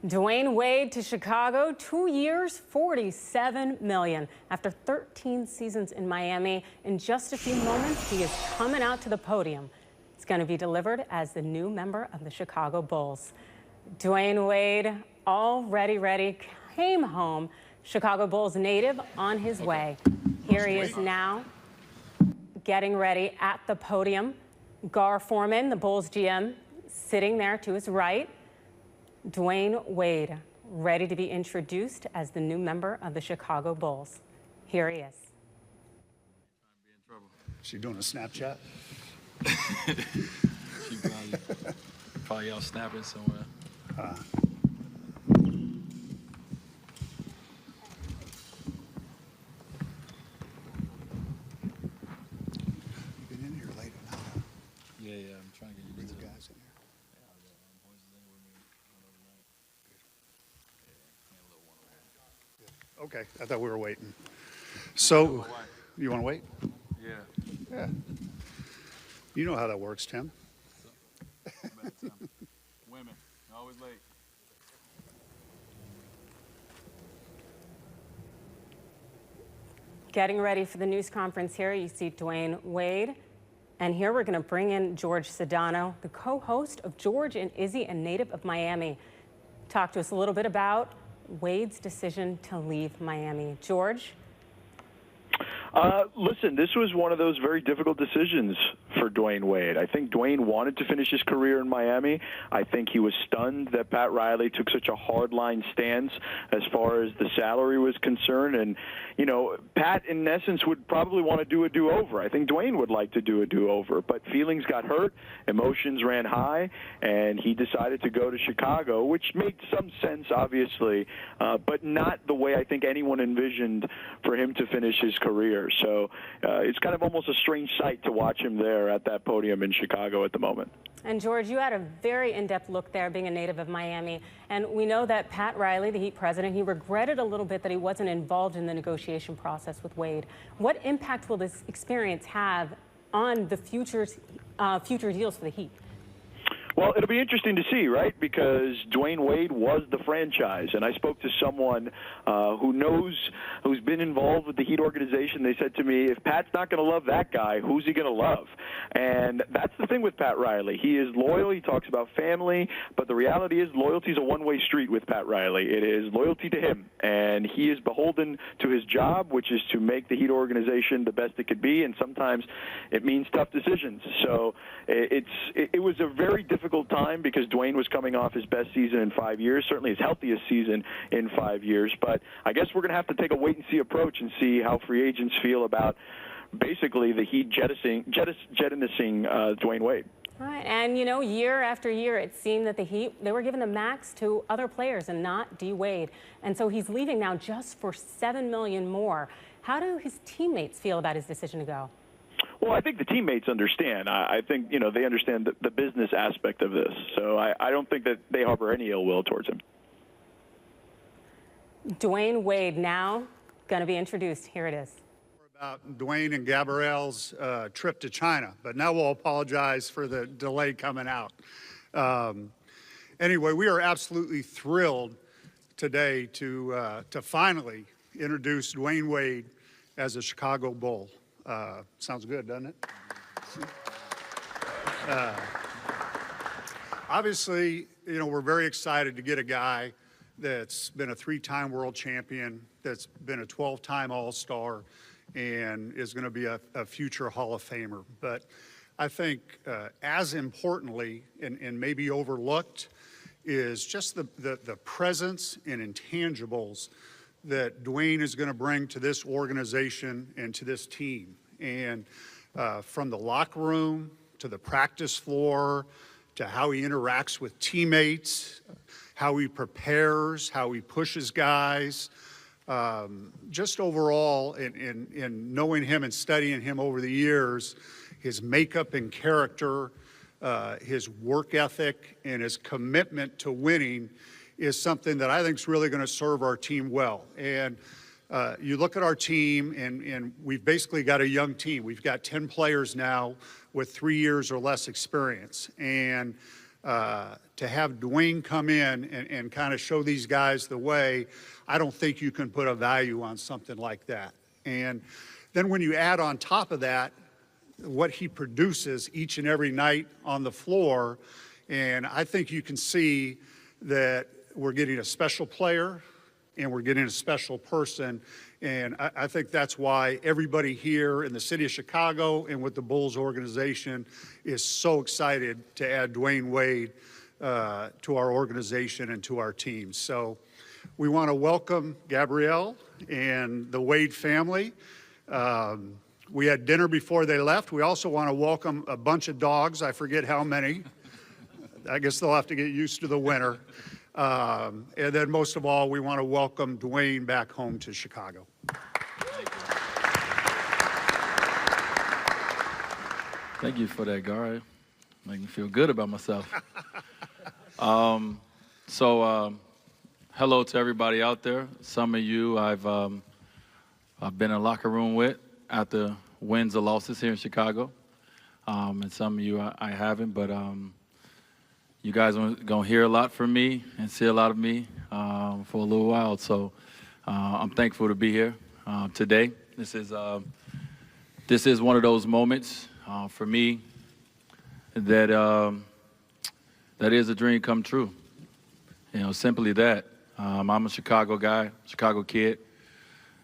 Dwyane Wade to Chicago, 2 years, $47 million. After 13 seasons in Miami, in just a few moments, he is coming out to the podium. It's going to be delivered as the new member of the Chicago Bulls. Dwyane Wade, already ready, came home. Chicago Bulls native on his way. Here he is now, getting ready at the podium. Gar Forman, the Bulls GM, sitting there to his right. Dwyane Wade, ready to be introduced as the new member of the Chicago Bulls. Here he is. Is she doing a Snapchat? She probably out snapping somewhere. You've been in here late enough. Yeah, I'm trying to get you Bring to the guys in here. Okay, I thought we were waiting. So, you want to wait? Yeah. Yeah. You know how that works, Tim. Women, always late. Getting ready for the news conference here, you see Dwyane Wade. And here we're going to bring in George Sedano, the co-host of George and Izzy, a native of Miami. Talk to us a little bit about Wade's decision to leave Miami. George? Listen, this was one of those very difficult decisions for Dwyane Wade. I think Dwyane wanted to finish his career in Miami. I think he was stunned that Pat Riley took such a hardline stance as far as the salary was concerned. And, you know, Pat, in essence, would probably want to do a do-over. I think Dwyane would like to do a do-over. But feelings got hurt, emotions ran high, and he decided to go to Chicago, which made some sense, obviously, but not the way I think anyone envisioned for him to finish his career. So it's kind of almost a strange sight to watch him there at that podium in Chicago at the moment. And George, you had a very in-depth look there, being a native of Miami. And we know that Pat Riley, the Heat president, he regretted a little bit that he wasn't involved in the negotiation process with Wade. What impact will this experience have on the future deals for the Heat? Well, it'll be interesting to see, right? Because Dwyane Wade was the franchise, and I spoke to someone who's been involved with the Heat organization. They said to me, if Pat's not going to love that guy, who's he going to love? And that's the thing with Pat Riley. He is loyal. He talks about family, but the reality is loyalty is a one-way street with Pat Riley. It is loyalty to him, and he is beholden to his job, which is to make the Heat organization the best it could be, and sometimes it means tough decisions. So it was a very difficult time because Dwyane was coming off his best season in 5 years, certainly his healthiest season in 5 years. But I guess we're going to have to take a wait-and-see approach and see how free agents feel about basically the Heat jettisoning Dwyane Wade. All right, and you know, year after year, it seemed that the Heat, they were giving the max to other players and not D. Wade. And so he's leaving now just for $7 million more. How do his teammates feel about his decision to go? Well, I think the teammates understand. I think, you know, they understand the business aspect of this. So I don't think that they harbor any ill will towards him. Dwyane Wade now going to be introduced. Here it is. About Dwyane and Gabrielle's trip to China, but now we'll apologize for the delay coming out. Anyway, we are absolutely thrilled today to finally introduce Dwyane Wade as a Chicago Bull. Sounds good, doesn't it? Obviously, you know, we're very excited to get a guy that's been a 3-time world champion, that's been a 12-time All-Star, and is going to be a future Hall of Famer. But I think as importantly, and maybe overlooked, is just the presence and intangibles that Dwyane is going to bring to this organization and to this team. And from the locker room to the practice floor to how he interacts with teammates, how he prepares, how he pushes guys, just overall in knowing him and studying him over the years, his makeup and character, his work ethic, and his commitment to winning is something that I think is really going to serve our team well. And you look at our team, and we've basically got a young team. We've got 10 players now with 3 years or less experience. And to have Dwyane come in and kind of show these guys the way, I don't think you can put a value on something like that. And then when you add on top of that, what he produces each and every night on the floor, and I think you can see that we're getting a special player and we're getting a special person. And I think that's why everybody here in the city of Chicago and with the Bulls organization is so excited to add Dwyane Wade to our organization and to our team. So we want to welcome Gabrielle and the Wade family. We had dinner before they left. We also want to welcome a bunch of dogs. I forget how many. I guess they'll have to get used to the winter. And then most of all, we want to welcome Dwyane back home to Chicago. Thank you for that, Gar. Make me feel good about myself. Hello to everybody out there. Some of you I've been in a locker room with after wins or losses here in Chicago. And some of you I haven't, but you guys are going to hear a lot from me and see a lot of me for a little while. So I'm thankful to be here today. This is one of those moments for me that is a dream come true. You know, simply that. I'm a Chicago guy, Chicago kid.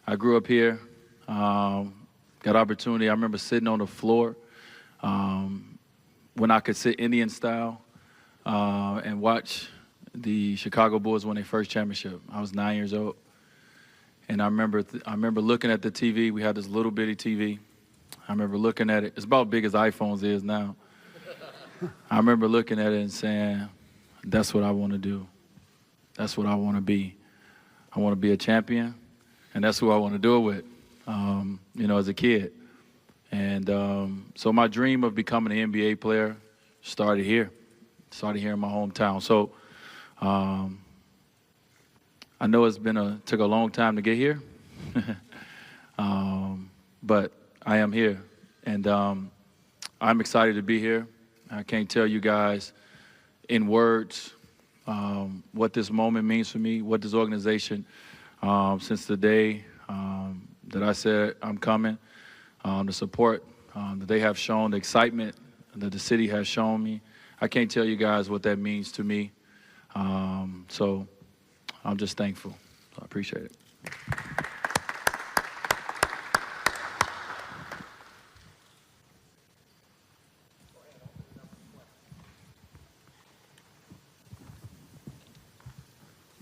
I grew up here, got opportunity. I remember sitting on the floor when I could sit Indian style and watch the Chicago Bulls win their first championship. I was 9 years old. And I remember looking at the TV. We had this little bitty TV. I remember looking at it. It's about as big as iPhones is now. I remember looking at it and saying, that's what I want to do. That's what I want to be. I want to be a champion, and that's who I want to do it with, as a kid. And so my dream of becoming an NBA player started here in my hometown. So I know took a long time to get here, but I am here, and I'm excited to be here. I can't tell you guys in words what this moment means for me, what this organization, since the day that I said I'm coming, the support that they have shown, the excitement that the city has shown me. I can't tell you guys what that means to me. So I'm just thankful. So I appreciate it.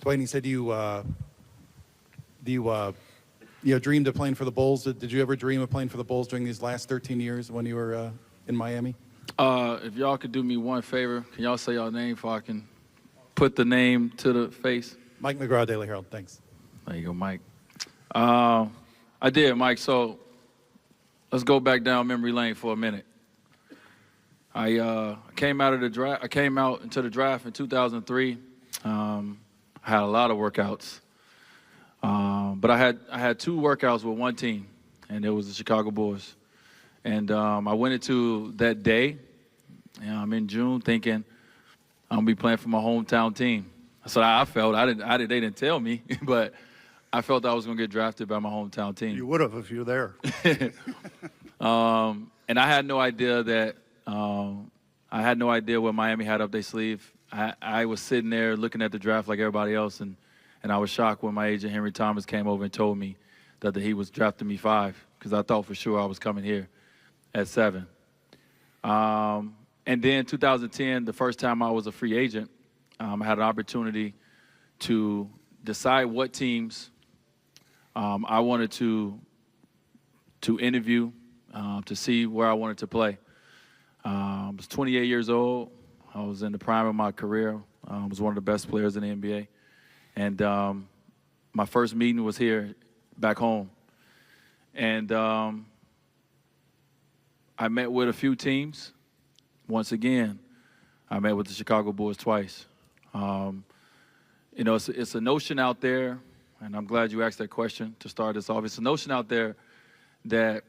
Dwyane, you said you dreamed of playing for the Bulls. Did you ever dream of playing for the Bulls during these last 13 years when you were in Miami? If y'all could do me one favor, can y'all say y'all name so I can put the name to the face? Mike McGraw, Daily Herald. Thanks. There you go, Mike. I did, Mike. So let's go back down memory lane for a minute. I came out into the draft in 2003. I had a lot of workouts, but I had two workouts with one team, and it was the Chicago Bulls. And I went into that day, in June, thinking I'm gonna be playing for my hometown team. That's what I felt. They didn't tell me, but I felt I was gonna get drafted by my hometown team. You would have if you were there. And I had no idea that what Miami had up their sleeve. I was sitting there looking at the draft like everybody else, and I was shocked when my agent, Henry Thomas, came over and told me that he was drafting me 5, because I thought for sure I was coming here at 7. And then 2010, the first time I was a free agent, I had an opportunity to decide what teams I wanted to interview to see where I wanted to play. I was 28 years old. I was in the prime of my career. I was one of the best players in the NBA. And my first meeting was here back home. And I met with a few teams. Once again, I met with the Chicago Bulls twice. It's a notion out there, and I'm glad you asked that question to start this off. It's a notion out there that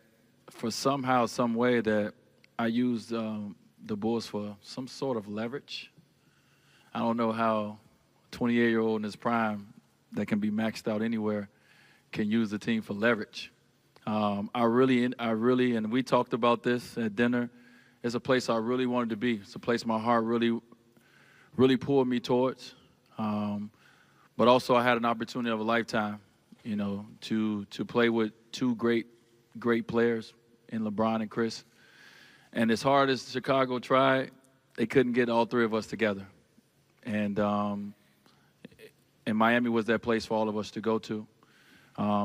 for somehow, some way that I used the Bulls for some sort of leverage. I don't know how a 28-year-old in his prime that can be maxed out anywhere can use the team for leverage. I really, and we talked about this at dinner. It's a place I really wanted to be. It's a place my heart really pulled me towards. But also I had an opportunity of a lifetime, you know, to play with two great players in LeBron and Chris. And as hard as Chicago tried, they couldn't get all three of us together. And Miami was that place for all of us to go to.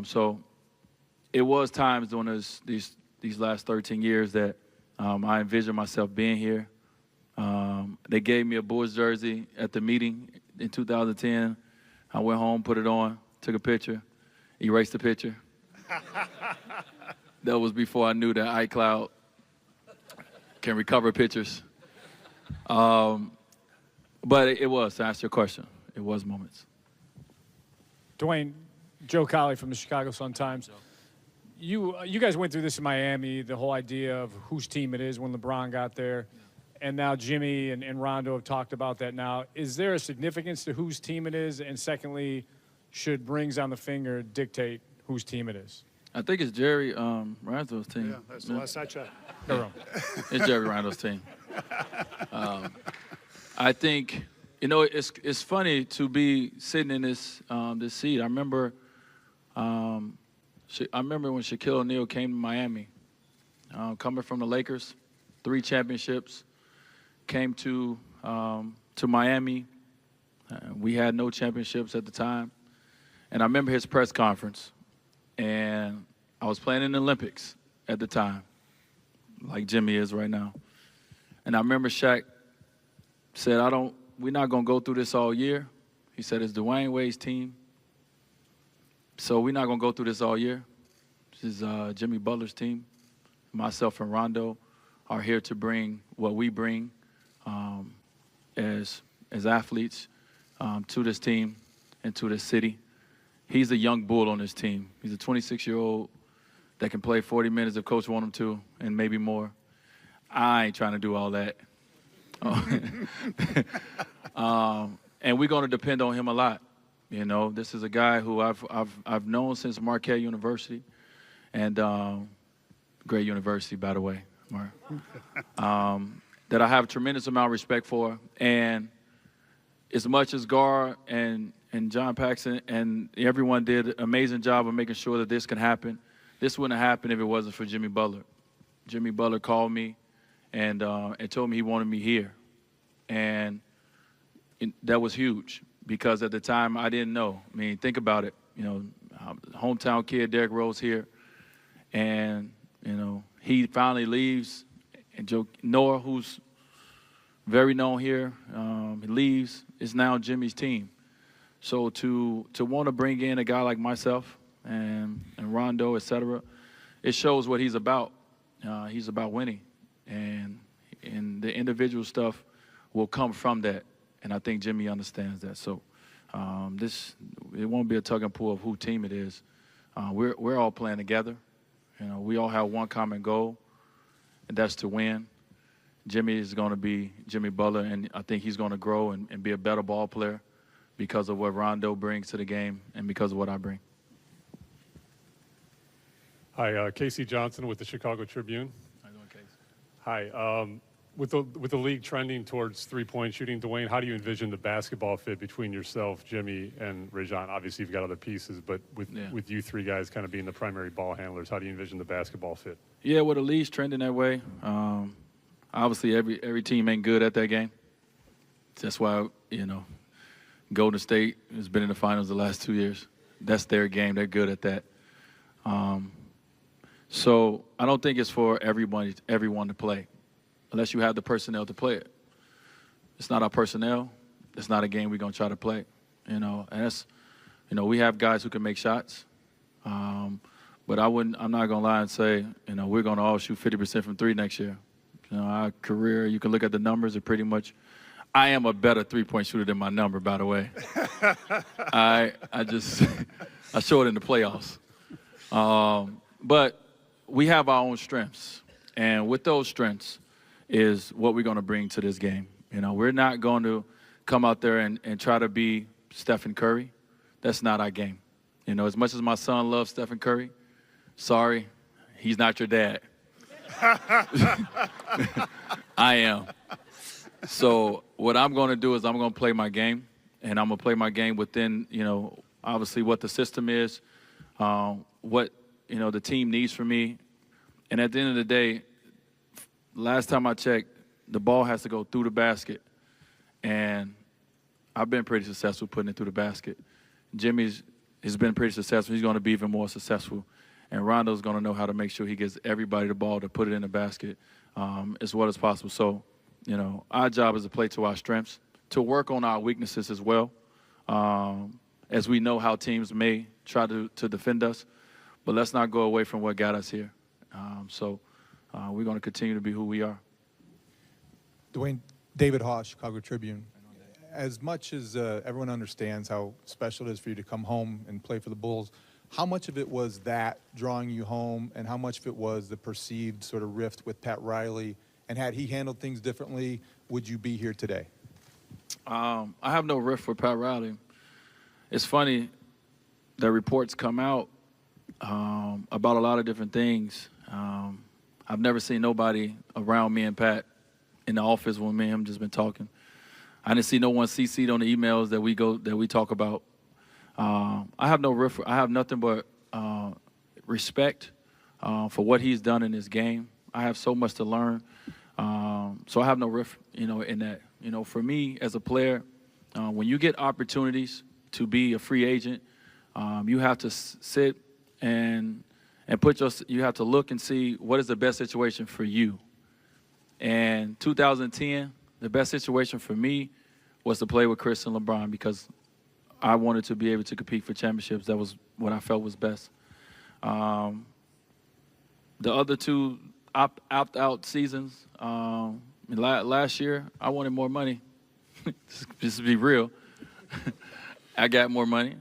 So it was times during these last 13 years that I envisioned myself being here. They gave me a Bulls jersey at the meeting in 2010. I went home, put it on, took a picture, erased the picture. That was before I knew that iCloud can recover pictures. But it was, to answer your question, it was moments. Dwyane, Joe Colley from the Chicago Sun-Times. You guys went through this in Miami, the whole idea of whose team it is when LeBron got there. And now Jimmy and Rondo have talked about that now. Is there a significance to whose team it is? And secondly, should rings on the finger dictate whose team it is? I think it's Jerry Rando's team. Yeah, that's the last I checked. No. It's Jerry Rando's team. I think, you know, it's funny to be sitting in this seat. I remember when Shaquille O'Neal came to Miami, coming from the Lakers, 3 championships, came to Miami. We had no championships at the time. And I remember his press conference. And I was playing in the Olympics at the time, like Jimmy is right now. And I remember Shaq said, we're not going to go through this all year. He said, it's Dwyane Wade's team. So we're not going to go through this all year. This is Jimmy Butler's team. Myself and Rondo are here to bring what we bring as athletes to this team and to this city. He's a young bull on this team. He's a 26-year-old that can play 40 minutes if coach wants him to, and maybe more. I ain't trying to do all that. And we're going to depend on him a lot. You know, this is a guy who I've known since Marquette University, and great university, by the way, Mark. That I have a tremendous amount of respect for, and as much as Gar and John Paxson and everyone did an amazing job of making sure that this can happen, this wouldn't have happened if it wasn't for Jimmy Butler. Jimmy Butler called me and told me he wanted me here. And that was huge because at the time I didn't know. I mean, think about it. You know, hometown kid, Derrick Rose here. And, you know, he finally leaves. And Noah, who's very known here, he leaves. It's now Jimmy's team. So to want to bring in a guy like myself and Rondo, et cetera, it shows what he's about. He's about winning. And the individual stuff will come from that. And I think Jimmy understands that. So it won't be a tug and pull of who team it is. We're all playing together. You know, we all have one common goal, and that's to win. Jimmy is going to be Jimmy Butler, and I think he's going to grow and be a better ball player because of what Rondo brings to the game and because of what I bring. Hi, Casey Johnson with the Chicago Tribune. How you doing, Casey? Hi. With the league trending towards three-point shooting, Dwyane, how do you envision the basketball fit between yourself, Jimmy, and Rajon? Obviously, you've got other pieces, but with you three guys kind of being the primary ball handlers, how do you envision the basketball fit? Yeah, well, the league's trending that way. Obviously, every team ain't good at that game. That's why, you know, Golden State has been in the finals the last 2 years. That's their game. They're good at that. So I don't think it's for everyone to play, unless you have the personnel to play it. It's not our personnel. It's not a game we're going to try to play, you know. And that's, you know, we have guys who can make shots. But I'm not going to lie and say, you know, we're going to all shoot 50% from three next year. You know, our career, you can look at the numbers, are pretty much, I am a better three-point shooter than my number, by the way. I show it in the playoffs. But we have our own strengths. And with those strengths is what we're going to bring to this game. You know, we're not going to come out there and try to be Stephen Curry. That's not our game. You know, as much as my son loves Stephen Curry, sorry, he's not your dad. I am. So what I'm going to do is I'm going to play my game, and I'm going to play my game within, you know, obviously what the system is, what, you know, the team needs from me. And at the end of the day, last time I checked, the ball has to go through the basket. And I've been pretty successful putting it through the basket. Jimmy's has been pretty successful. He's going to be even more successful. And Rondo's going to know how to make sure he gets everybody the ball to put it in the basket as well as possible. So, you know, our job is to play to our strengths, to work on our weaknesses as well, as we know how teams may try to defend us. But let's not go away from what got us here. So we're going to continue to be who we are. Dwyane, David Haw, Chicago Tribune. As much as everyone understands how special it is for you to come home and play for the Bulls, how much of it was that drawing you home, and how much of it was the perceived sort of rift with Pat Riley? And had he handled things differently, would you be here today? I have no rift for Pat Riley. It's funny, the reports come out about a lot of different things. I've never seen nobody around me and Pat in the office when me and him just been talking. I didn't see no one CC'd on the emails that we talk about. I have no rift. I have nothing but respect for what he's done in this game. I have so much to learn. So I have no rift, you know, in that. You know, for me as a player, when you get opportunities to be a free agent, you have to sit and you have to look and see what is the best situation for you. And 2010, the best situation for me was to play with Chris and LeBron because I wanted to be able to compete for championships. That was what I felt was best. The other two opt-out seasons, last year, I wanted more money. Just to be real. I got more money.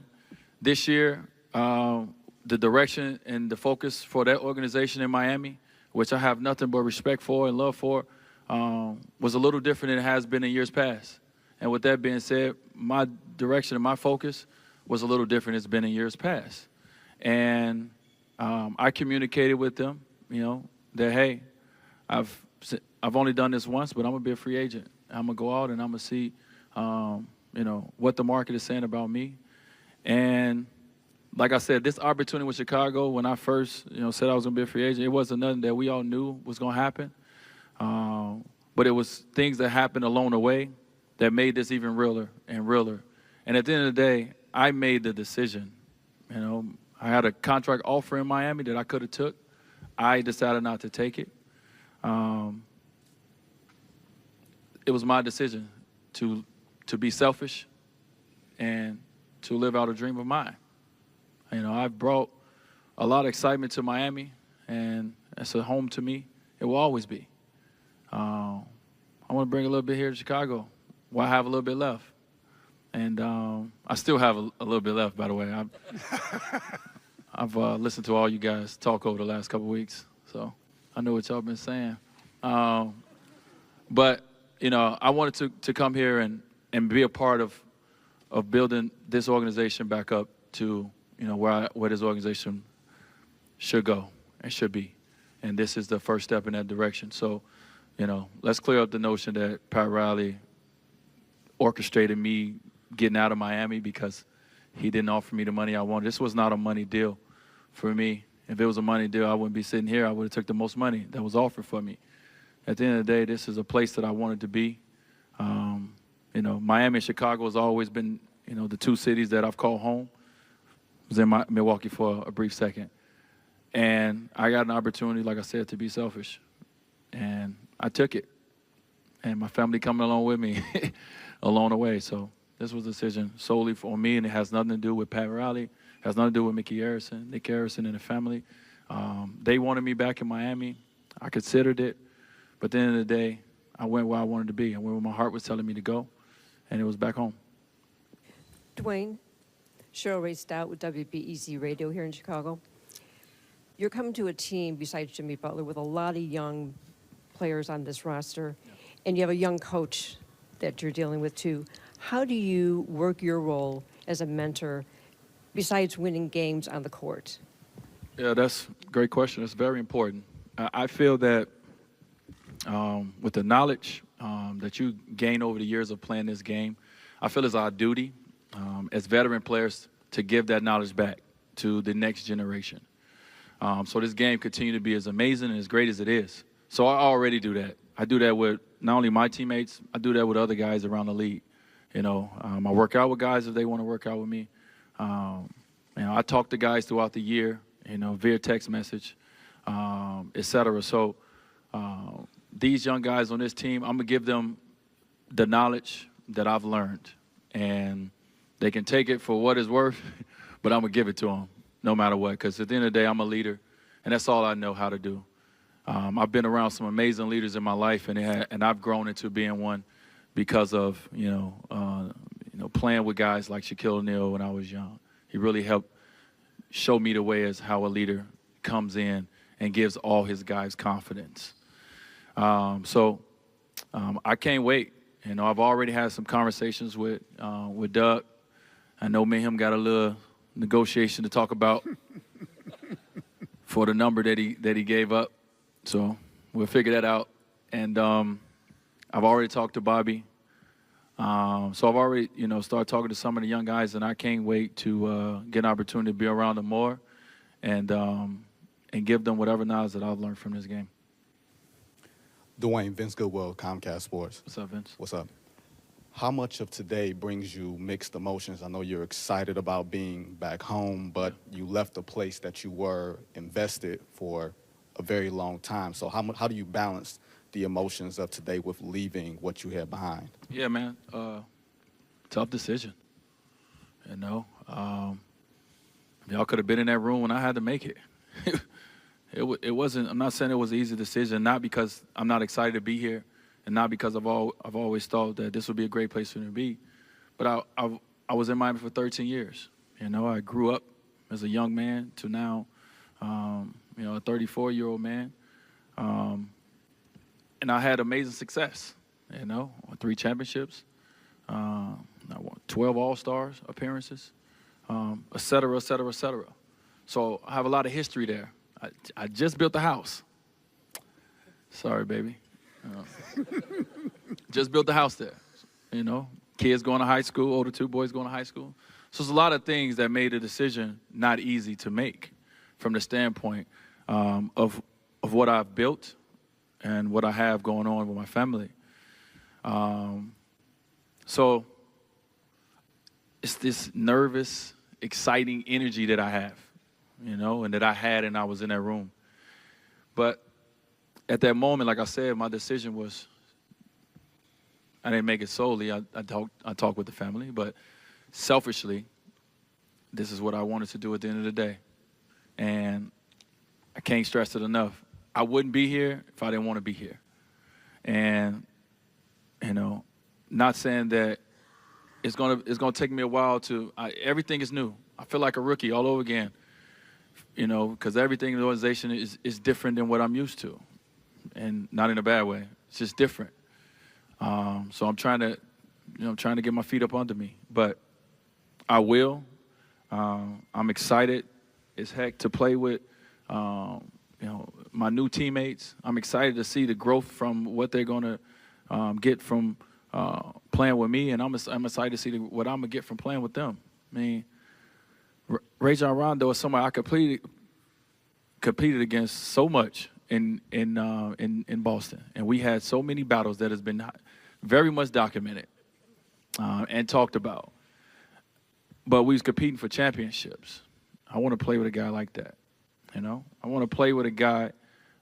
This year, the direction and the focus for that organization in Miami, which I have nothing but respect for and love for, was a little different than it has been in years past. And with that being said, my direction and my focus was a little different than it's been in years past. And I communicated with them, you know, that, hey, I've only done this once, but I'm going to be a free agent. I'm going to go out and I'm going to see, you know, what the market is saying about me. And like I said, this opportunity with Chicago, when I first, you know, said I was going to be a free agent, it wasn't nothing that we all knew was going to happen. But it was things that happened along the way that made this even realer and realer. And at the end of the day, I made the decision. You know, I had a contract offer in Miami that I could have took. I decided not to take it. It was my decision to be selfish and to live out a dream of mine. You know, I've brought a lot of excitement to Miami, and it's a home to me. It will always be. I want to bring a little bit here to Chicago while I have a little bit left. And I still have a little bit left, by the way. I've listened to all you guys talk over the last couple of weeks, so I know what y'all been saying. But, you know, I wanted to come here and be a part of building this organization back up to, you know, where this organization should go and should be. And this is the first step in that direction. So, you know, let's clear up the notion that Pat Riley orchestrated me getting out of Miami because he didn't offer me the money I wanted. This was not a money deal for me. If it was a money deal, I wouldn't be sitting here. I would have took the most money that was offered for me. At the end of the day, this is a place that I wanted to be. You know, Miami and Chicago has always been, you know, the two cities that I've called home. I was in Milwaukee for a brief second. And I got an opportunity, like I said, to be selfish. And I took it. And my family coming along with me along the way. So this was a decision solely for me, and it has nothing to do with Pat Riley. It has nothing to do with Mickey Harrison, Nick Harrison, and the family. They wanted me back in Miami. I considered it. But at the end of the day, I went where I wanted to be. I went where my heart was telling me to go, and it was back home. Dwyane, Cheryl Ray Stout with WBEZ Radio here in Chicago. You're coming to a team besides Jimmy Butler with a lot of young players on this roster, and you have a young coach that you're dealing with too. How do you work your role as a mentor besides winning games on the court? Yeah, that's a great question. It's very important. I feel that with the knowledge that you gain over the years of playing this game, I feel it's our duty as veteran players to give that knowledge back to the next generation. So this game continue to be as amazing and as great as it is. So I already do that. I do that with not only my teammates, I do that with other guys around the league. You know, I work out with guys if they want to work out with me. You know, I talk to guys throughout the year, you know, via text message, et cetera. So these young guys on this team, I'm going to give them the knowledge that I've learned. And they can take it for what it's worth, but I'm going to give it to them no matter what, because at the end of the day, I'm a leader, and that's all I know how to do. I've been around some amazing leaders in my life, and I've grown into being one because of, playing with guys like Shaquille O'Neal when I was young. He really helped show me the way as how a leader comes in and gives all his guys confidence. So I can't wait. You know, I've already had some conversations with Doug. I know me and him got a little negotiation to talk about for the number that he gave up. So we'll figure that out. And I've already talked to Bobby. So I've already, started talking to some of the young guys, and I can't wait to get an opportunity to be around them more and give them whatever knowledge that I've learned from this game. Dwyane, Vince Goodwill, Comcast Sports. What's up, Vince? What's up? How much of today brings you mixed emotions? I know you're excited about being back home, but you left a place that you were invested for a very long time. So how do you balance the emotions of today with leaving what you had behind? Yeah, man. Tough decision. You know, y'all could have been in that room when I had to make it. It wasn't. I'm not saying it was an easy decision. Not because I'm not excited to be here, and not because I've always thought that this would be a great place for me to be. But I was in Miami for 13 years. You know, I grew up as a young man to now, a 34-year-old man. And I had amazing success, 3 championships, 12 All-Stars appearances, et cetera, et cetera, et cetera. So I have a lot of history there. I just built the house. Sorry, baby. Just built the house there, Kids going to high school, older 2 boys going to high school. So there's a lot of things that made the decision not easy to make from the standpoint of what I've built and what I have going on with my family. So it's this nervous, exciting energy that I have, and that I had and I was in that room. But at that moment, like I said, my decision was, I didn't make it solely. I talked with the family, but selfishly, this is what I wanted to do at the end of the day. And I can't stress it enough. I wouldn't be here if I didn't want to be here. And, not saying that it's gonna take me a while everything is new. I feel like a rookie all over again, because everything in the organization is different than what I'm used to, and not in a bad way. It's just different. So I'm trying to get my feet up under me, but I will. I'm excited as heck to play with, my new teammates. I'm excited to see the growth from what they're going to get from playing with me, and I'm excited to see what I'm going to get from playing with them. I mean, Rajon Rondo is somebody I competed against so much in Boston, and we had so many battles that has been very much documented and talked about. But we was competing for championships. I want to play with a guy like that. I want to play with a guy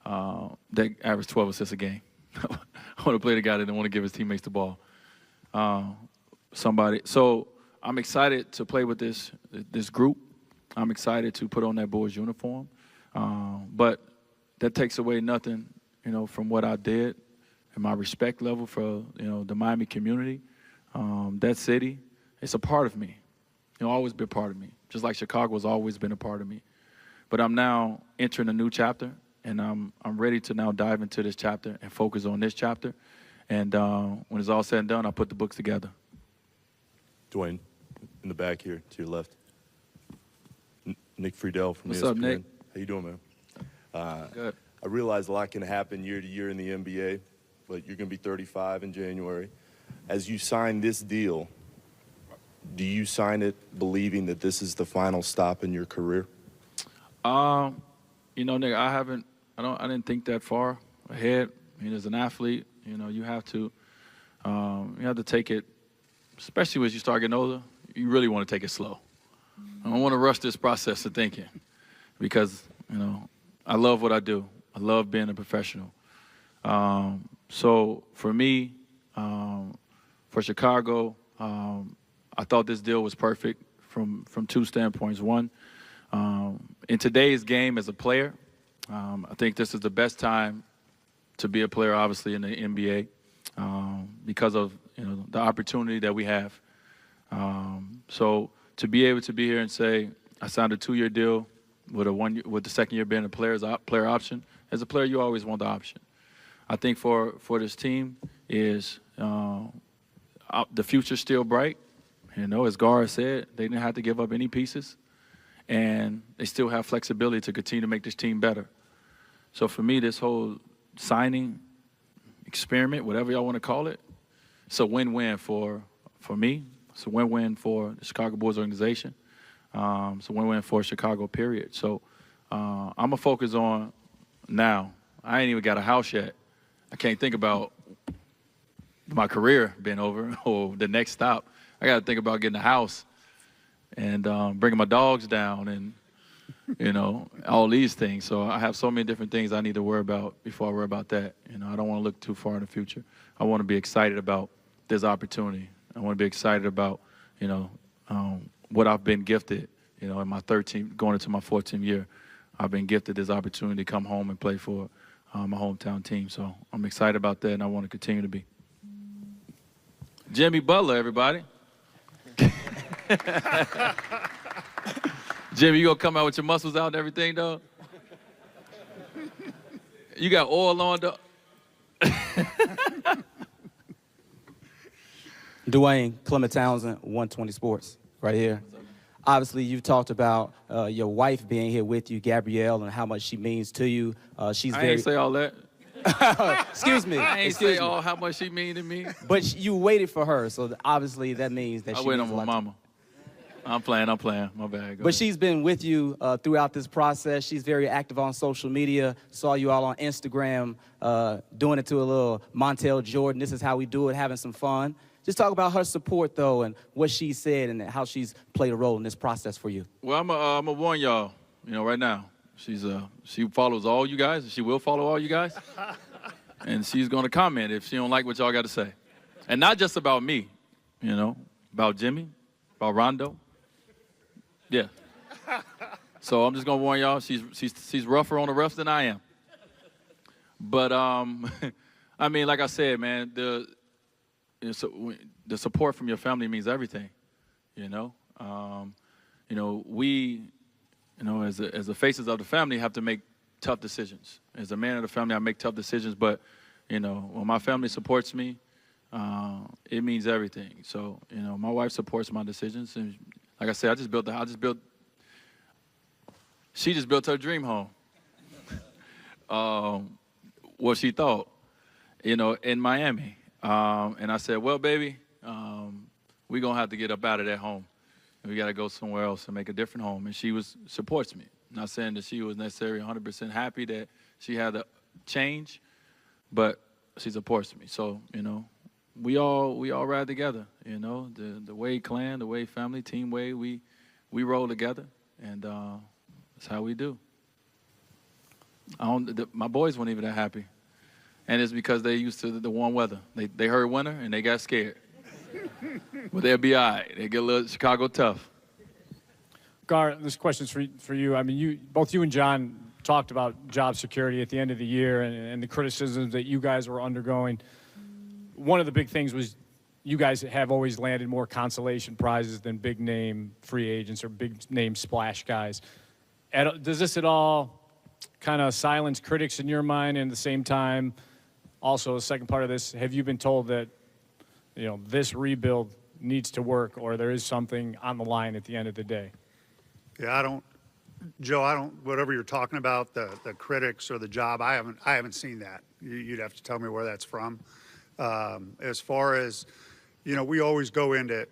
that averaged 12 assists a game. I want to play with a guy that didn't want to give his teammates the ball. So I'm excited to play with this group. I'm excited to put on that Bulls uniform. But that takes away nothing, from what I did and my respect level for, the Miami community, that city. It's a part of me. Always been a part of me, just like Chicago has always been a part of me. But I'm now entering a new chapter, and I'm ready to now dive into this chapter and focus on this chapter. And when it's all said and done, I'll put the books together. Dwyane, in the back here to your left. Nick Friedel from What's ESPN. up, Nick? How you doing, man? Good. I realize a lot can happen year to year in the NBA, but you're going to be 35 in January. As you sign this deal, do you sign it believing that this is the final stop in your career? You know, Nick, I didn't think that far ahead. I mean, as an athlete, you know, you have to take it, especially as you start getting older, you really want to take it slow. I don't want to rush this process of thinking because, you know, I love what I do. I love being a professional. So for me, for Chicago, I thought this deal was perfect from two standpoints. One, in today's game as a player, I think this is the best time to be a player, obviously, in the NBA because of, you know, the opportunity that we have. So to be able to be here and say, I signed a 2-year deal with the second year being a player option. As a player, you always want the option. I think for this team is the future's still bright. You know, as Gar said, they didn't have to give up any pieces, and they still have flexibility to continue to make this team better. So for me, this whole signing experiment, whatever y'all want to call it, it's a win-win for me. It's a win-win for the Chicago Bulls organization. It's a win-win for Chicago, period. So I'm going to focus on now. I ain't even got a house yet. I can't think about my career being over or the next stop. I got to think about getting a house and bringing my dogs down and, you know, all these things. So I have so many different things I need to worry about before I worry about that. You know, I don't want to look too far in the future. I want to be excited about this opportunity. I want to be excited about, you know, what I've been gifted, you know, in my going into my 14th year. I've been gifted this opportunity to come home and play for my hometown team. So I'm excited about that, and I want to continue to be. Jimmy Butler, everybody. Jimmy, you gonna come out with your muscles out and everything, though? You got oil on, though? Dwyane, Clement Townsend, 120 Sports, right here. Obviously, you've talked about your wife being here with you, Gabrielle, and how much she means to you. I ain't say all that. Excuse me. I ain't say all how much she mean to me. But you waited for her, so obviously that means that I she wait means on a my lot to- mama. I'm playing. My bad. Go But ahead. she's been with you throughout this process. She's very active on social media. Saw you all on Instagram doing it to a little Montel Jordan. This is how we do it, having some fun. Just talk about her support, though, and what she said and how she's played a role in this process for you. Well, I'm gonna warn y'all, you know, right now. She follows all you guys. She will follow all you guys. And she's gonna comment if she don't like what y'all got to say. And not just about me, you know, about Jimmy, about Rondo. Yeah. So I'm just gonna warn y'all, she's rougher on the refs than I am. But I mean, like I said, man, the support from your family means everything. You know, we, you know, as the faces of the family, have to make tough decisions. As a man of the family, I make tough decisions. But you know, when my family supports me, it means everything. So you know, my wife supports my decisions, and like I said, she just built her dream home. What she thought, you know, in Miami. And I said, well, baby, we're going to have to get up out of that home. And we got to go somewhere else and make a different home. And she supports me. Not saying that she was necessarily 100% happy that she had to change, but she supports me. So, you know, we all ride together, you know, the Wade clan, the Wade family, Team Wade, we roll together, and that's how we do. My boys weren't even that happy, and it's because they used to the warm weather. They heard winter and they got scared. But they'll be all right. They get a little Chicago tough. Gar, this question's for you. I mean, both you and John talked about job security at the end of the year and the criticisms that you guys were undergoing. One of the big things was you guys have always landed more consolation prizes than big-name free agents or big-name splash guys. Does this at all kind of silence critics in your mind? And at the same time, also the second part of this, have you been told that, you know, this rebuild needs to work, or there is something on the line at the end of the day? Yeah, Joe, whatever you're talking about, the critics or the job, I haven't seen that. You'd have to tell me where that's from. As far as, we always go into,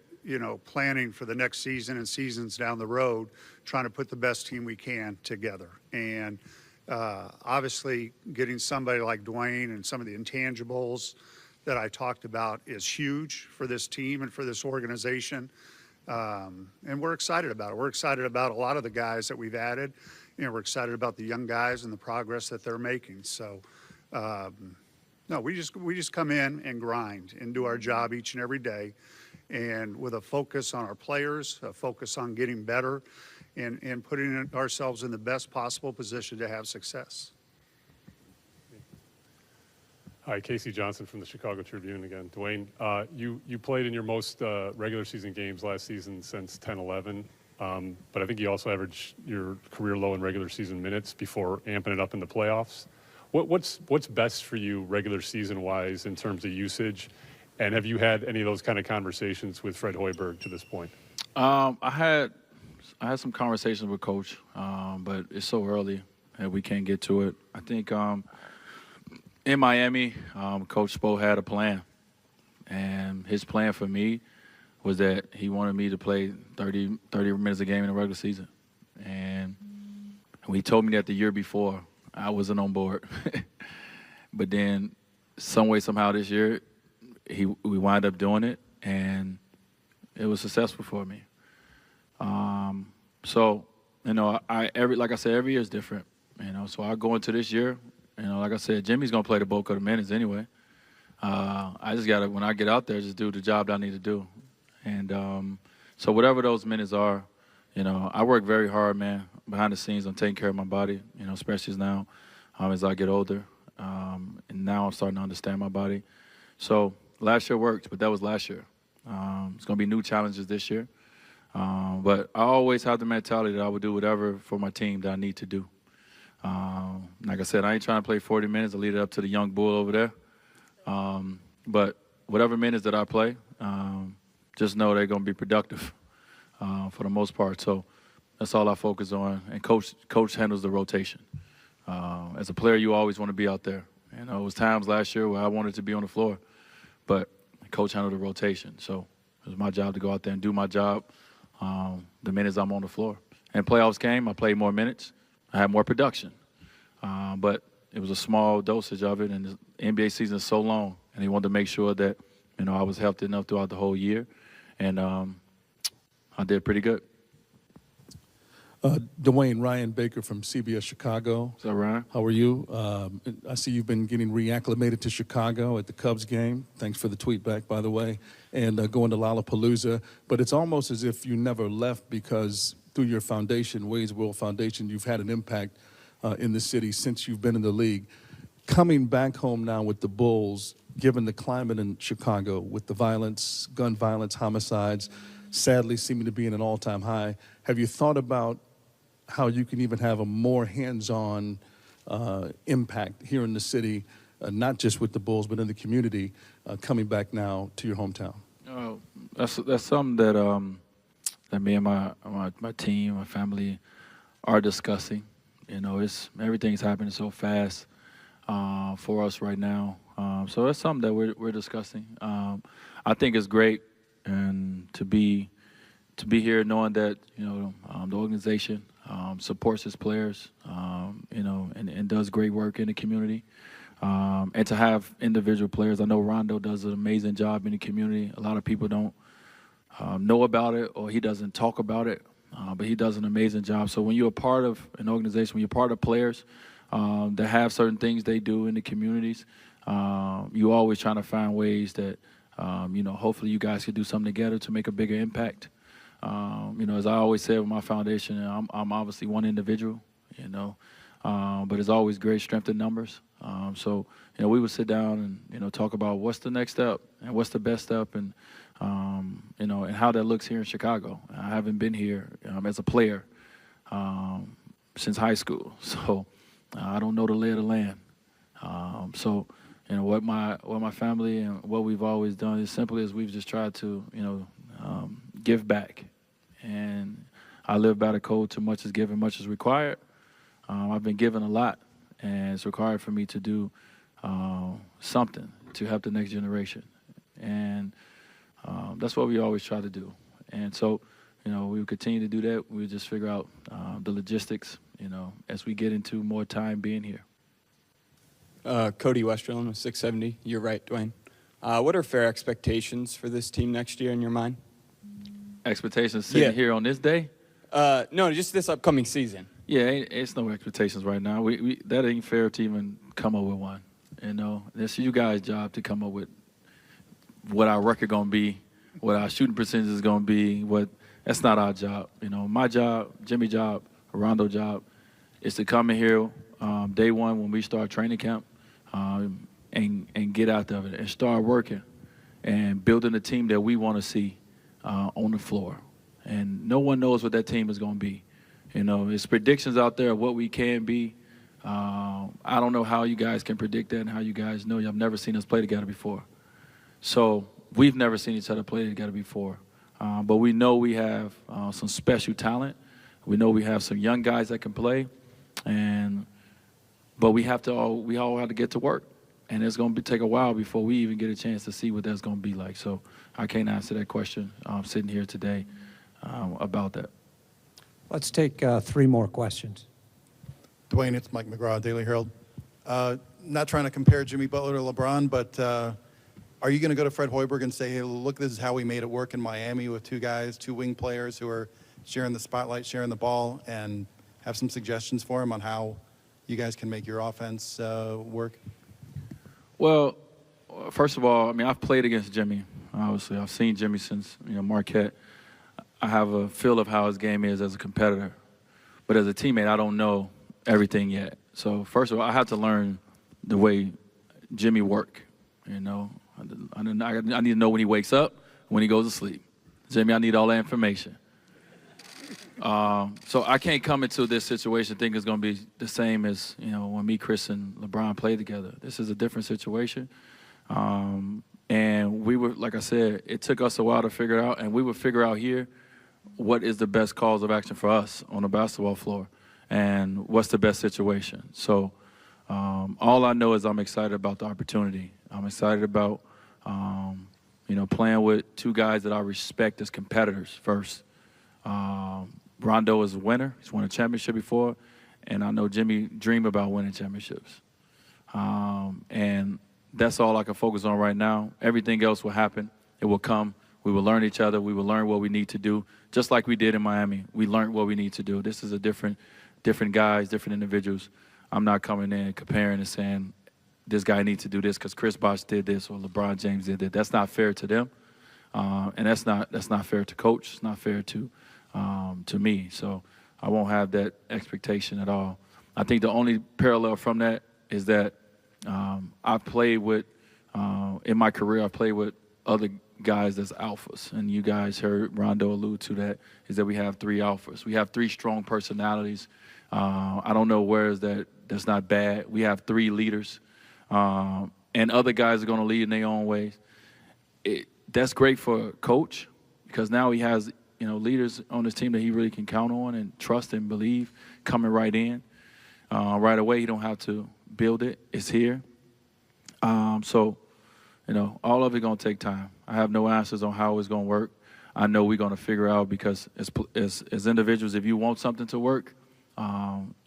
planning for the next season and seasons down the road, trying to put the best team we can together. And obviously getting somebody like Dwyane and some of the intangibles that I talked about is huge for this team and for this organization. And we're excited about it. We're excited about a lot of the guys that we've added. We're excited about the young guys and the progress that they're making. So, no, we just come in and grind and do our job each and every day, and with a focus on our players, a focus on getting better, and putting ourselves in the best possible position to have success. Hi, Casey Johnson from the Chicago Tribune again. Dwyane, you played in your most regular season games last season since 10-11, but I think you also averaged your career low in regular season minutes before amping it up in the playoffs. What's best for you regular season-wise in terms of usage, and have you had any of those kind of conversations with Fred Hoiberg to this point? I had some conversations with Coach, but it's so early and we can't get to it. I think in Miami, Coach Spo had a plan, and his plan for me was that he wanted me to play 30 minutes a game in the regular season. And when he told me that the year before, I wasn't on board. But then some way, somehow this year, we wind up doing it, and it was successful for me. So, like I said, every year is different. So I go into this year, like I said, Jimmy's going to play the bulk of the minutes anyway. I just got to, when I get out there, just do the job that I need to do. And so whatever those minutes are, I work very hard, man, behind the scenes on taking care of my body, especially now as I get older. And now I'm starting to understand my body. So last year worked, but that was last year. It's going to be new challenges this year. But I always have the mentality that I would do whatever for my team that I need to do. Like I said, I ain't trying to play 40 minutes. I leave it up to the young bull over there. But whatever minutes that I play, just know they're going to be productive for the most part. So that's all I focus on. And coach handles the rotation. As a player, you always want to be out there. It was times last year where I wanted to be on the floor, but coach handled the rotation. So it was my job to go out there and do my job the minutes I'm on the floor. And playoffs came, I played more minutes. I had more production. But it was a small dosage of it, and the NBA season is so long, and he wanted to make sure that, I was healthy enough throughout the whole year. And I did pretty good. Dwyane, Ryan Baker from CBS Chicago. Is that Ryan? How are you? I see you've been getting reacclimated to Chicago at the Cubs game. Thanks for the tweet back, by the way. And going to Lollapalooza. But it's almost as if you never left, because through your foundation, Wade's World Foundation, you've had an impact in the city since you've been in the league. Coming back home now with the Bulls, given the climate in Chicago with the violence, gun violence, homicides, sadly seeming to be in an all-time high, have you thought about how you can even have a more hands-on impact here in the city, not just with the Bulls, but in the community, coming back now to your hometown? That's something that me and my team, my family, are discussing. Everything's happening so fast for us right now. So that's something that we're discussing. I think it's great and to be here knowing that the organization supports its players, and does great work in the community. And to have individual players, I know Rondo does an amazing job in the community. A lot of people don't know about it, or he doesn't talk about it, but he does an amazing job. So when you're a part of an organization, when you're part of players that have certain things they do in the communities, you're always trying to find ways that, hopefully you guys could do something together to make a bigger impact. As I always say with my foundation, I'm obviously one individual, but it's always great strength in numbers. So we would sit down and, talk about what's the next step and what's the best step, and, and how that looks here in Chicago. I haven't been here as a player since high school, so I don't know the lay of the land. What my family and what we've always done is simply as we've just tried to, give back. And I live by the code, too much is given, much is required. I've been given a lot, and it's required for me to do something to help the next generation. And that's what we always try to do. And so, we will continue to do that. We'll just figure out the logistics, as we get into more time being here. Cody Westerlund with 670. You're right, Dwyane. What are fair expectations for this team next year in your mind? Expectations sitting here on this day? No, just this upcoming season. Yeah, it's no expectations right now. We that ain't fair to even come up with one. It's you guys' job to come up with what our record gonna be, what our shooting percentage is gonna be. That's not our job. My job, Jimmy's job, Rondo's job, is to come in here day one when we start training camp, and get out of it and start working and building the team that we want to see on the floor. And no one knows what that team is going to be. There's predictions out there of what we can be. I don't know how you guys can predict that and how you guys know. Y'all have never seen us play together before. So we've never seen each other play together before. But we know we have some special talent. We know we have some young guys that can play. But we all have to get to work. And it's going to take a while before we even get a chance to see what that's going to be like. So I can't answer that question sitting here today about that. Let's take 3 more questions. Dwyane, it's Mike McGraw, Daily Herald. Not trying to compare Jimmy Butler to LeBron, but are you going to go to Fred Hoiberg and say, hey, look, this is how we made it work in Miami with 2 wing players who are sharing the spotlight, sharing the ball, and have some suggestions for him on how you guys can make your offense work? Well, first of all, I've played against Jimmy. Obviously, I've seen Jimmy since Marquette. I have a feel of how his game is as a competitor, but as a teammate, I don't know everything yet. So first of all, I have to learn the way Jimmy work. I need to know when he wakes up, when he goes to sleep. Jimmy, I need all that information. So I can't come into this situation thinking it's going to be the same as when me, Chris, and LeBron played together. This is a different situation, and we were, like I said, it took us a while to figure it out, and we would figure out here what is the best calls of action for us on the basketball floor, and what's the best situation. So all I know is I'm excited about the opportunity. I'm excited about playing with 2 guys that I respect as competitors first. Rondo is a winner. He's won a championship before, and I know Jimmy dreamed about winning championships. And that's all I can focus on right now. Everything else will happen. It will come. We will learn each other. We will learn what we need to do, just like we did in Miami. We learned what we need to do. This is a different guys, different individuals. I'm not coming in comparing and saying this guy needs to do this because Chris Bosh did this or LeBron James did that. That's not fair to them, and that's not fair to coach. It's not fair to me. So I won't have that expectation at all. I think the only parallel from that is that I've played with, in my career, I've played with other guys that's alphas. And you guys heard Rondo allude to that, is that we have 3 alphas. We have 3 strong personalities. I don't know where is that's not bad. We have 3 leaders. And other guys are going to lead in their own ways. That's great for a coach because now he has leaders on his team that he really can count on and trust and believe coming right in. Right away, he don't have to build it. It's here. So, all of it going to take time. I have no answers on how it's going to work. I know we're going to figure out because as individuals, if you want something to work,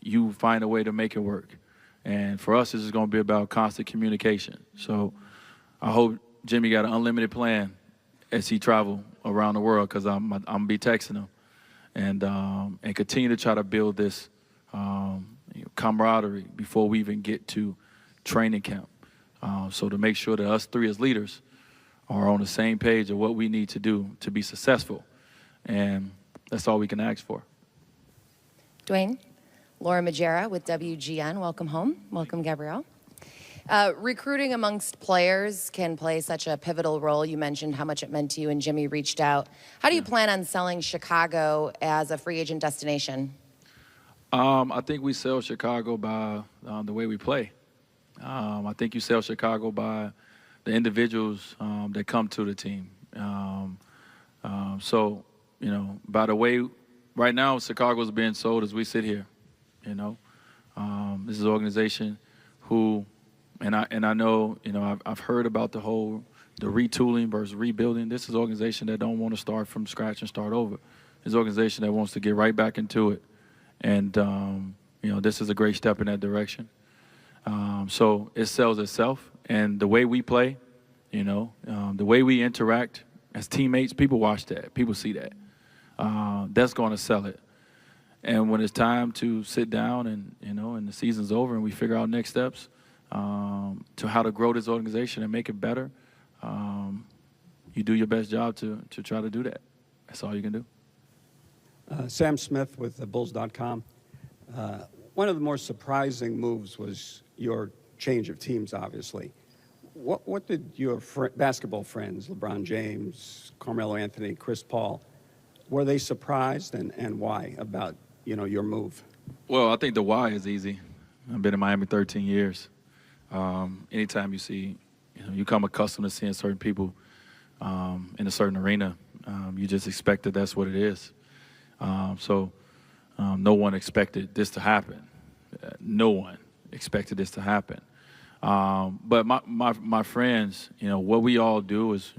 you find a way to make it work. And for us, this is going to be about constant communication. So I hope Jimmy got an unlimited plan as he travel around the world because I'm going to be texting him and continue to try to build this camaraderie before we even get to training camp. So to make sure that us 3 as leaders are on the same page of what we need to do to be successful. And that's all we can ask for. Dwyane, Laura Majera with WGN. Welcome home. Welcome, Gabrielle. Recruiting amongst players can play such a pivotal role. You mentioned how much it meant to you and Jimmy reached out. How do you plan on selling Chicago as a free agent destination? I think we sell Chicago by the way we play. I think you sell Chicago by the individuals that come to the team. So, by the way, right now Chicago's being sold as we sit here. This is an organization who, and I know, I've heard about the retooling versus rebuilding. This is an organization that don't want to start from scratch and start over. It's an organization that wants to get right back into it. And, this is a great step in that direction. So it sells itself. And the way we play, the way we interact as teammates, people watch that. People see that. That's going to sell it. And when it's time to sit down and the season's over and we figure out next steps to how to grow this organization and make it better, you do your best job to try to do that. That's all you can do. Sam Smith with Bulls.com. One of the more surprising moves was your change of teams, obviously. What did your basketball friends, LeBron James, Carmelo Anthony, Chris Paul, were they surprised and why about, your move? Well, I think the why is easy. I've been in Miami 13 years. Anytime you see, you come accustomed to seeing certain people in a certain arena, you just expect that that's what it is. So no one expected this to happen. No one expected this to happen. But my friends, what we all do is,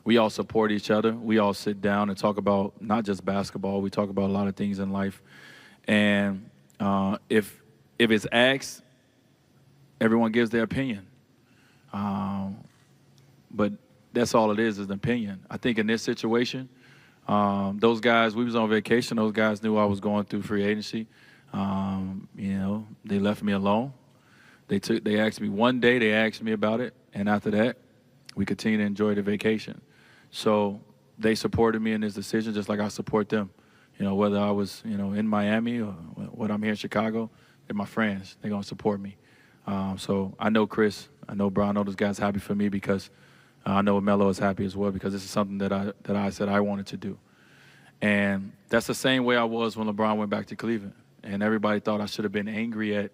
we all support each other. We all sit down and talk about not just basketball. We talk about a lot of things in life. And if it's asked, everyone gives their opinion. But that's all it is an opinion. I think in this situation, those guys, we was on vacation. Those guys knew I was going through free agency. They left me alone. They asked me one day, they asked me about it. And after that, we continued to enjoy the vacation. So they supported me in this decision just like I support them. Whether I was, in Miami or whether I'm here in Chicago, they're my friends. They're going to support me. So I know Chris, I know Brian, I know those guys happy for me because I know Melo is happy as well because this is something that I said I wanted to do. And that's the same way I was when LeBron went back to Cleveland. And everybody thought I should have been angry at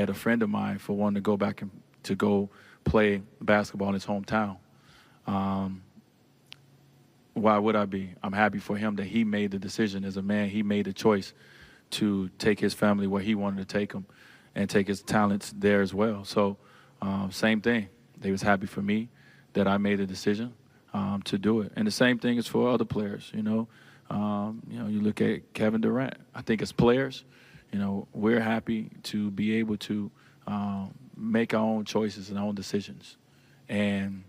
a friend of mine for wanting to go back and to go play basketball in his hometown. Why would I be? I'm happy for him that he made the decision as a man. He made the choice to take his family where he wanted to take them and take his talents there as well. So same thing. They was happy for me that I made a decision to do it. And the same thing is for other players, you look at Kevin Durant. I think as players, we're happy to be able to make our own choices and our own decisions. And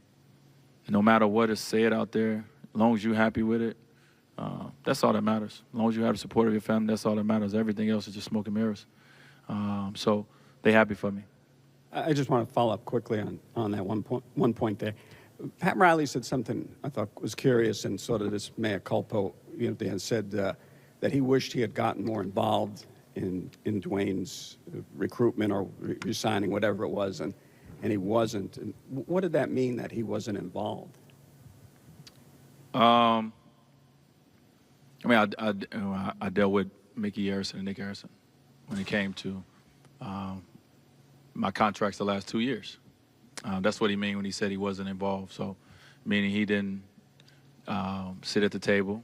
no matter what is said out there, as long as you're happy with it, that's all that matters. As long as you have the support of your family, that's all that matters. Everything else is just smoke and mirrors. So they're happy for me. I just want to follow up quickly on that one point there. Pat Riley said something I thought was curious and sort of this mea culpa. They had said that he wished he had gotten more involved in Dwyane's recruitment or resigning, whatever it was, and he wasn't. And what did that mean that he wasn't involved? I dealt with Mickey Harrison and Nick Harrison when it came to my contracts the last 2 years. That's what he meant when he said he wasn't involved. So, meaning he didn't sit at the table.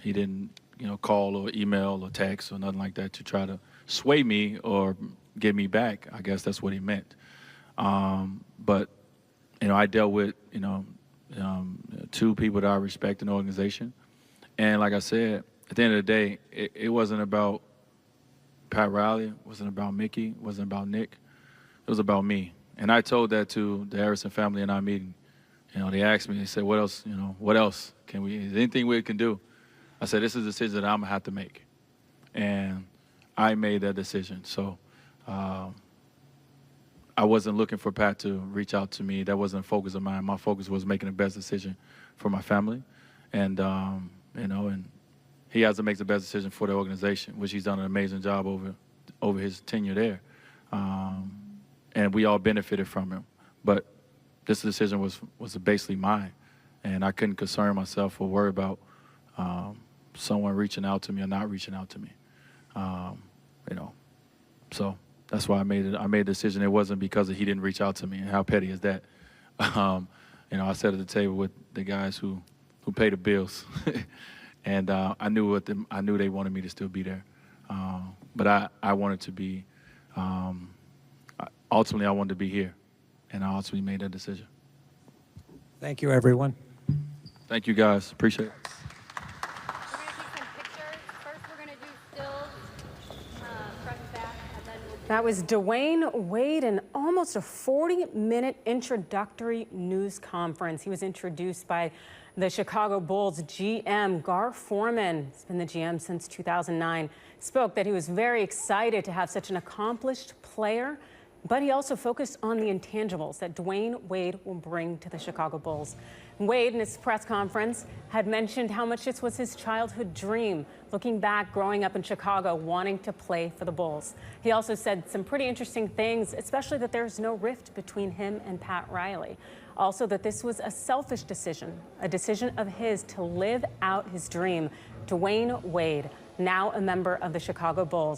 He didn't, call or email or text or nothing like that to try to sway me or get me back. I guess that's what he meant. But, I dealt with, two people that I respect in the organization. And like I said, at the end of the day, it wasn't about Pat Riley, it wasn't about Mickey, it wasn't about Nick. It was about me. And I told that to the Harrison family in our meeting. They asked me, they said, what else, what else can we, is there anything we can do? I said, this is a decision that I'm gonna have to make. And I made that decision. So I wasn't looking for Pat to reach out to me. That wasn't a focus of mine. My focus was making the best decision for my family. And, and he has to make the best decision for the organization, which he's done an amazing job over his tenure there. And we all benefited from him. But this decision was basically mine. And I couldn't concern myself or worry about someone reaching out to me or not reaching out to me. So that's why I made the decision. It wasn't because he didn't reach out to me, and how petty is that? You know, I sat at the table with the guys who pay the bills, and I knew they wanted me to still be there. But I wanted to be. Ultimately, I wanted to be here, and I ultimately made that decision. Thank you, everyone. Thank you, guys. Appreciate it. That was Dwyane Wade in almost a 40-minute introductory news conference. He was introduced by the Chicago Bulls GM, Gar Forman. He's been the GM since 2009. Spoke that he was very excited to have such an accomplished player, but he also focused on the intangibles that Dwyane Wade will bring to the Chicago Bulls. Wade, in his press conference, had mentioned how much this was his childhood dream, looking back growing up in Chicago, wanting to play for the Bulls. He also said some pretty interesting things, especially that there's no rift between him and Pat Riley. Also that this was a selfish decision, a decision of his to live out his dream. Dwyane Wade, now a member of the Chicago Bulls.